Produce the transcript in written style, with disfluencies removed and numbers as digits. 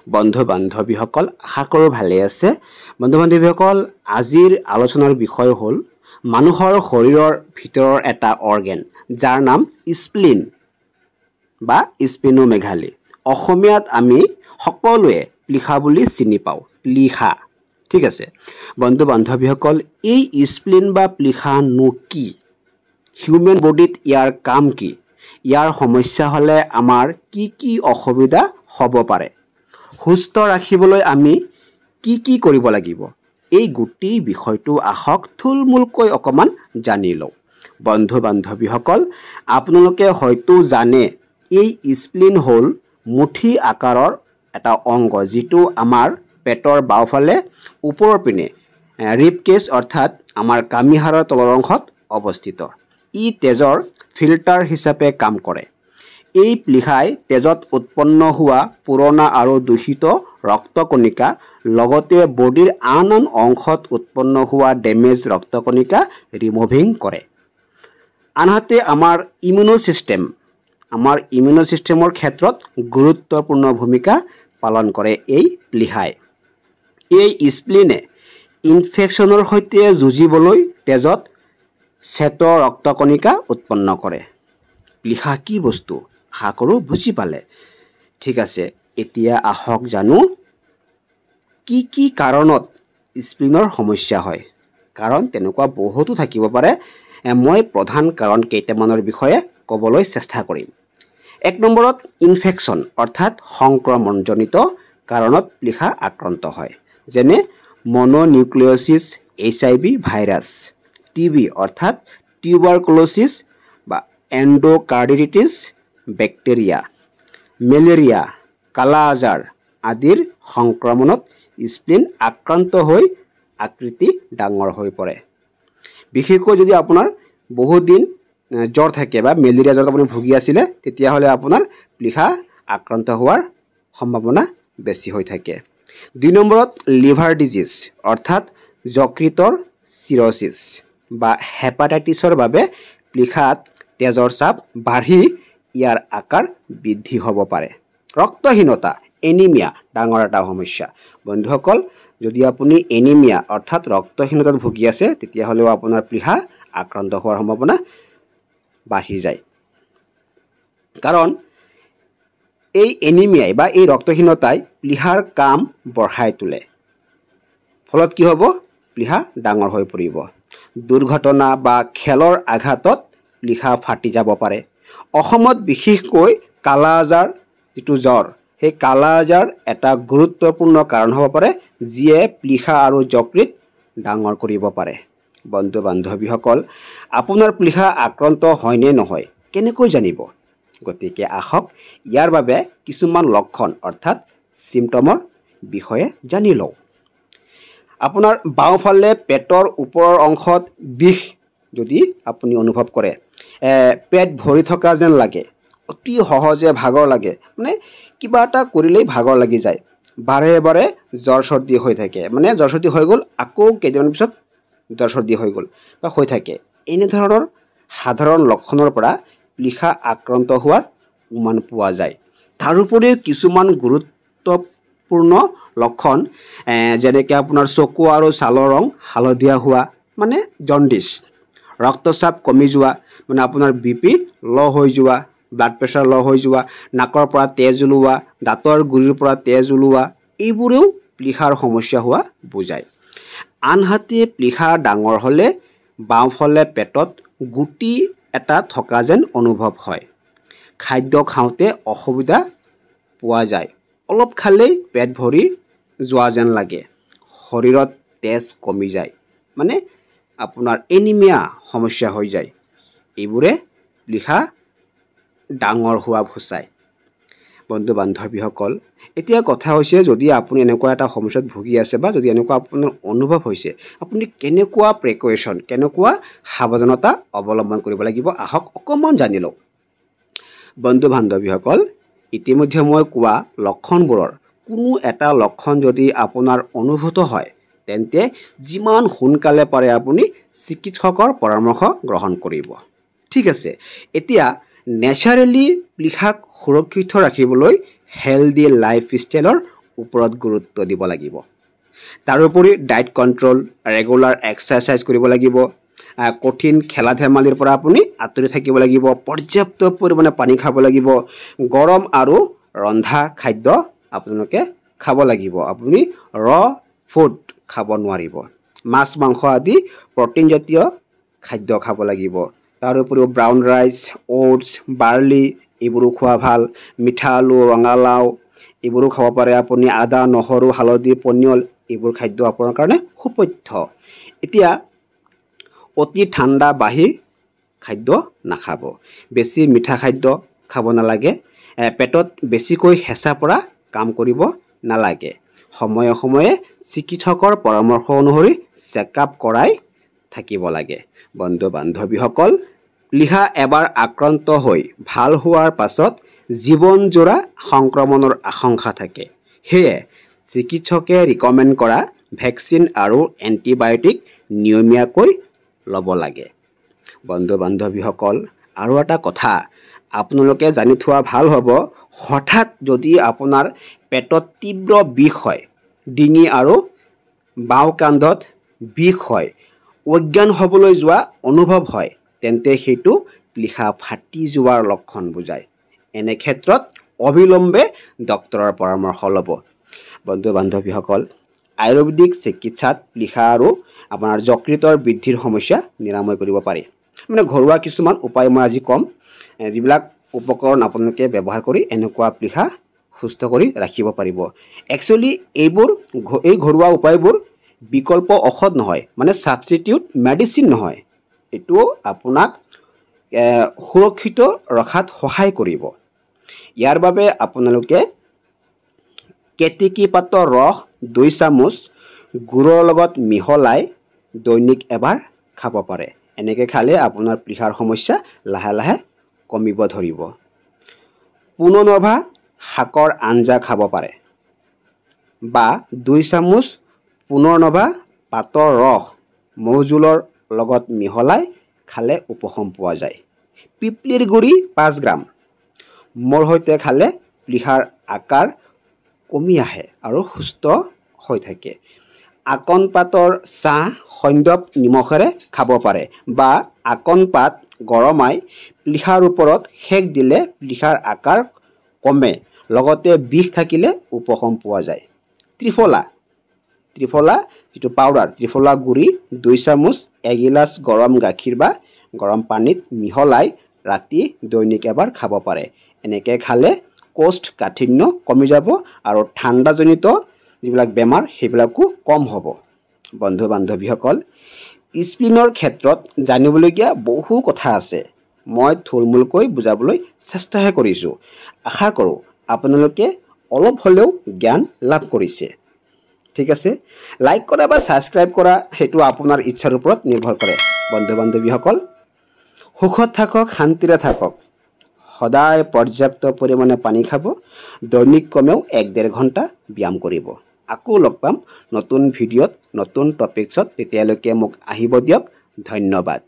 বন্ধু বান্ধৱীসকল আশা কৰোঁ ভালে আছে। বন্ধু বান্ধৱীসকল আজিৰ আলোচনাৰ বিষয় হ'ল মানুহৰ শৰীৰৰ ভিতৰৰ এটা অৰ্গেন যাৰ নাম স্প্লিন বা স্প্লিনোমেগালি। অসমীয়াত আমি সকলোৱে প্লিহা বুলি চিনি পাওঁ, প্লিহা। ঠিক আছে বন্ধু বান্ধৱীসকল, এই স্প্লিন বা প্লিহানো কি? হিউমেন বডিত ইয়াৰ কাম কি? ইয়াৰ সমস্যা হ'লে আমাৰ কি কি অসুবিধা হ'ব পাৰে? সুস্থ ৰাখিবলৈ আমি কি কি কৰিব লাগিব? এই গোটেই বিষয়টো আহক থুলমূলকৈ অকণমান জানি লওঁ। বন্ধু বান্ধৱীসকল, আপোনালোকে হয়তো জানে এই স্প্লিন হ'ল মুঠি আকাৰৰ এটা অংগ যিটো আমাৰ পেটৰ বাওঁফালে ওপৰৰ পিনে ৰিব কেজ অৰ্থাৎ আমাৰ কামিহাড়ৰ তলৰ অংশত অৱস্থিত। ই তেজৰ ফিল্টাৰ হিচাপে কাম কৰে। এই প্লিহাই তেজত উৎপন্ন হোৱা পুৰণা আৰু দূষিত ৰক্তকণিকা লগতে বডিৰ আন অংশত উৎপন্ন হোৱা ডেমেজ ৰক্তকণিকা ৰিমুভিং কৰে। আনহাতে আমাৰ ইমিউনো ছিষ্টেমৰ ক্ষেত্ৰত গুৰুত্বপূৰ্ণ ভূমিকা পালন কৰে এই প্লিহাই। এই স্প্লিনে ইনফেকশ্যনৰ সৈতে যুঁজিবলৈ তেজত শ্বেত ৰক্তকণিকা উৎপন্ন কৰে। প্লিহা কি বস্তু? আশা কৰোঁ বুজি পালে। ঠিক আছে, এতিয়া আহক জানো কি কি কাৰণত স্প্লিনৰ সমস্যা হয়। কাৰণ তেনেকুৱা বহুতো থাকিব পাৰে। মই প্ৰধান কাৰণ কেইটামানৰ বিষয়ে ক'বলৈ চেষ্টা কৰিম। 1 নম্বৰত ইনফেকশ্যন অৰ্থাৎ সংক্ৰমণজনিত কাৰণত প্লিহা আক্ৰান্ত হয়, যেনে মনোনিউক্লিঅচিছ, HIV ভাইৰাছ, TB অৰ্থাৎ টিউবাৰকুলোচিছ বা এণ্ডোকাৰ্ডিটিছ, বেক্টেৰিয়া, মেলেৰিয়া, কালা আজাৰ আদিৰ সংক্ৰমণত স্প্লিন আক্ৰান্ত হৈ আকৃতি ডাঙৰ হৈ পৰে। বিশেষকৈ যদি আপোনাৰ বহুত দিন জ্বৰ থাকে বা মেলেৰিয়া জ্বৰত আপুনি ভুগি আছিলে, তেতিয়াহ'লে আপোনাৰ প্লিহা আক্ৰান্ত হোৱাৰ সম্ভাৱনা বেছি হৈ থাকে। 2 নম্বৰত লিভাৰ ডিজিজ অৰ্থাৎ যকৃতৰ চিৰচিছ বা হেপাটাইটিছৰ বাবে প্লিহাত তেজৰ চাপ বাঢ়ি ইয়াৰ আকাৰ বৃদ্ধি হ'ব পাৰে। ৰক্তহীনতা, এনিমিয়া ডাঙৰ এটা সমস্যা। বন্ধুসকল, যদি আপুনি এনিমিয়া অৰ্থাৎ ৰক্তহীনতাত ভুগি আছে, তেতিয়াহ'লেও আপোনাৰ প্লিহা আক্ৰান্ত হোৱাৰ সম্ভাৱনা বাঢ়ি যায়। কাৰণ এই এনিমিয়াই বা এই ৰক্তহীনতাই প্লিহাৰ কাম বঢ়াই তোলে। ফলত কি হ'ব? প্লিহা ডাঙৰ হৈ পৰিব। দুৰ্ঘটনা বা খেলৰ আঘাতত প্লিহা ফাটি যাব পাৰে। অসমত বিশেষকৈ কালা আজাৰ যিটো জ্বৰ, সেই কালা আজাৰ এটা গুৰুত্বপূৰ্ণ কাৰণ হ'ব পাৰে যিয়ে প্লিহা আৰু যকৃত ডাঙৰ কৰিব পাৰে। বন্ধু বান্ধৱীসকল, আপোনাৰ প্লিহা আক্ৰান্ত হয়নে নহয় কেনেকৈ জানিব? গতিকে আহক ইয়াৰ বাবে কিছুমান লক্ষণ অৰ্থাৎ চিমটমৰ বিষয়ে জানি লওঁ। আপোনাৰ বাওঁফালে পেটৰ ওপৰৰ অংশত বিষ যদি আপুনি অনুভৱ কৰে, পেট ভৰি থকা যেন লাগে, অতি সহজে ভাগৰ লাগে, মানে কিবা এটা কৰিলেই ভাগৰ লাগি যায়, বাৰে বাৰে জ্বৰ চৰ্দি হৈ থাকে, মানে জ্বৰ চৰ্দি হৈ গ'ল আকৌ কেইদিনমানৰ পিছত জ্বৰ চৰ্দি হৈ গ'ল বা হৈ থাকে, এনেধৰণৰ সাধাৰণ লক্ষণৰ পৰা প্লিহা আক্ৰান্ত হোৱাৰ উমান পোৱা যায়। তাৰোপৰি কিছুমান গুৰুত্বপূৰ্ণ লক্ষণ যেনেকৈ আপোনাৰ চকু আৰু ছালৰ ৰং হালধীয়া হোৱা মানে জণ্ডিছ, ৰক্তচাপ কমি যোৱা মানে আপোনাৰ BP ল' হৈ যোৱা, ব্লাড প্ৰেছাৰ ল' হৈ যোৱা, নাকৰ পৰা তেজ ওলোৱা, দাঁতৰ গুৰিৰ পৰা তেজ ওলোৱা, এইবোৰেও প্লিহাৰ সমস্যা হোৱা বুজায়। আনহাতে প্লিহা ডাঙৰ হ'লে বাওঁফালে পেটত গুটি এটা থকা যেন অনুভৱ হয়। খাদ্য খাওঁতে অসুবিধা পোৱা যায়, অলপ খালেই পেট ভৰি যোৱা যেন লাগে, শৰীৰত তেজ কমি যায়, মানে আপোনাৰ এনিমিয়া সমস্যা হৈ যায়। এইবোৰে প্লিহা ডাঙৰ হোৱা বুজায়। বন্ধু বান্ধৱীসকল, এতিয়া কথা হৈছে যদি আপুনি এনেকুৱা এটা সমস্যাত ভুগি আছে বা যদি এনেকুৱা আপোনাৰ অনুভৱ হৈছে, আপুনি কেনেকুৱা প্ৰিকশ্যন, কেনেকুৱা সাৱধানতা অৱলম্বন কৰিব লাগিব আহক অকণমান জানি লওঁ। বন্ধু বান্ধৱীসকল, ইতিমধ্যে মই কোৱা লক্ষণবোৰৰ কোনো এটা লক্ষণ যদি আপোনাৰ অনুভূত হয়, তেন্তে যিমান সোনকালে পাৰে আপুনি চিকিৎসকৰ পৰামৰ্শ গ্ৰহণ কৰিব। ঠিক আছে, এতিয়া নেচাৰেলি প্লিহাক সুৰক্ষিত ৰাখিবলৈ হেল্ডি লাইফষ্টাইলৰ ওপৰত গুৰুত্ব দিব লাগিব তাৰোপৰি ডায়েট কন্ট্ৰোল ৰেগুলাৰ এক্সাৰসাইজ কৰিব লাগিব কঠিন খেলা ধেমালিৰ পৰা আপুনি আঁতৰি থাকিব লাগিব পৰ্যাপ্ত পৰিমাণে পানী খাব লাগিব গৰম আৰু ৰন্ধা খাদ্য আপোনালোকে খাব লাগিব আপুনি ৰ ফুড খাব নোৱাৰিব মাছ মাংস আদি প্ৰটিন জাতীয় খাদ্য খাব লাগিব তাৰোপৰি ব্ৰাউন ৰাইচ ওটছ বাৰ্লি এইবোৰো খোৱা ভাল মিঠা আলু ৰঙালাও এইবোৰো খাব পাৰে আপুনি আদা নহৰু হালধি পনিয়ল এইবোৰ খাদ্য আপোনাৰ কাৰণে সুপথ্য এতিয়া অতি ঠাণ্ডা বাহি খাদ্য নাখাব বেছি মিঠা খাদ্য খাব নালাগে পেটত বেছিকৈ হেঁচা পৰা কাম কৰিব নালাগে সময়ে সময়ে চিকিৎসকৰ পৰামৰ্শ অনুসৰি চেকআপ কৰাই থাকিব লাগে বন্ধু বান্ধৱীসকল প্লীহা এবাৰ আক্ৰান্ত হৈ ভাল হোৱাৰ পাছত জীৱনজোৰা সংক্ৰমণৰ আশংকা থাকে সেয়ে চিকিৎসকে ৰিকমেণ্ড কৰা ভেকচিন আৰু এণ্টিবায়'টিক নিয়মীয়াকৈ ল'ব লাগে বন্ধু বান্ধৱীসকল আৰু এটা কথা আপোনালোকে জানি থোৱা ভাল হ'ব হঠাৎ যদি আপোনাৰ পেটত তীব্ৰ বিষ হয় ডিঙি আৰু বাওঁ কান্ধত বিষ হয় অজ্ঞান হ'বলৈ যোৱা অনুভৱ হয় তেন্তে সেইটো প্লীহা ফাটি যোৱাৰ লক্ষণ বুজায় এনে ক্ষেত্ৰত অবিলম্বে ডক্তৰৰ পৰামৰ্শ ল'ব বন্ধু বান্ধৱীসকল আয়ুৰ্বেদিক চিকিৎসাত প্লীহা আৰু আপোনাৰ যকৃতৰ বৃদ্ধিৰ সমস্যা নিৰাময় কৰিব পাৰি মানে ঘৰুৱা কিছুমান উপায় মই আজি কম যিবিলাক উপকৰণ আপোনালোকে ব্যৱহাৰ কৰি এনেকুৱা প্লীহা সুস্থ কৰি ৰাখিব পাৰিব একচুৱেলি এই ঘৰুৱা উপায়বোৰ বিকল্প ঔষধ নহয় মানে সাবষ্টিটিউট মেডিচিন নহয় এটো আপোনাক সুৰক্ষিত ৰখাত সহায় কৰিব ইয়াৰ বাবে আপোনালোকে কেতেকী পাতৰ ৰস 2 চামুচ গুড়ৰ লগত মিহলাই দৈনিক এবাৰ খাব পাৰে এনেকৈ খালে আপোনাৰ প্লীহাৰ সমস্যা লাহে লাহে কমিব ধৰিব পুনৰ্নভা শাকৰ আঞ্জা খাব পাৰে বা 2 চামুচ পুনৰ্নভা পাতৰ ৰস মৌজোলৰ লগত মিহলাই খালে উপশম পোৱা যায় পিপলিৰ গুড়ি 5 গ্ৰাম মোৰ সৈতে খালে প্লীহাৰ আকাৰ কমি আহে আৰু সুস্থ হৈ থাকে আকন পাতৰ চাহ সন্দপ নিমখেৰে খাব পাৰে বা আকন পাত গৰমাই প্লীহাৰ ওপৰত সেক দিলে প্লীহাৰ আকাৰ কমে লগতে বিষ থাকিলে উপশম পোৱা যায় ত্ৰিফলা যেটো পাউডাৰ ত্ৰিফলা গুড়ি 2 চামুচ এগিলাস গৰম গাখীৰ বা গৰম পানীত মিহলাই ৰাতি দৈনিক এবাৰ খাব পাৰে এনেকৈ খালে কোষ্ঠ কাঠিন্য কমি যাব আৰু ঠাণ্ডাজনিত যিবিলাক বেমাৰ সেইবিলাকো কম হ'ব বন্ধু বান্ধৱীসকল স্প্লিনৰ ক্ষেত্ৰত জানিবলগীয়া বহু কথা আছে মই থুলমূলকৈ বুজাবলৈ চেষ্টাহে কৰিছোঁ আশা কৰোঁ আপোনালোকে অলপ হ'লেও জ্ঞান লাভ কৰিছে ঠিক আছে লাইক কৰা বা সাবস্ক্ৰাইব কৰা হেতু আপোনাৰ ইচ্ছাৰ ওপৰত নিৰ্ভৰ কৰে বন্ধু বান্ধৱীসকল সুখত থাকক শান্তিৰে থাকক সদায় পৰ্যাপ্ত পৰিমাণে পানী খাব দৈনিক কমেও 1.5 ঘণ্টা ব্যায়াম কৰিব আকৌ লগ পাম নতুন ভিডিঅ'ত নতুন টপিকছত তেতিয়ালৈকে মোক আহিব দিয়ক ধন্যবাদ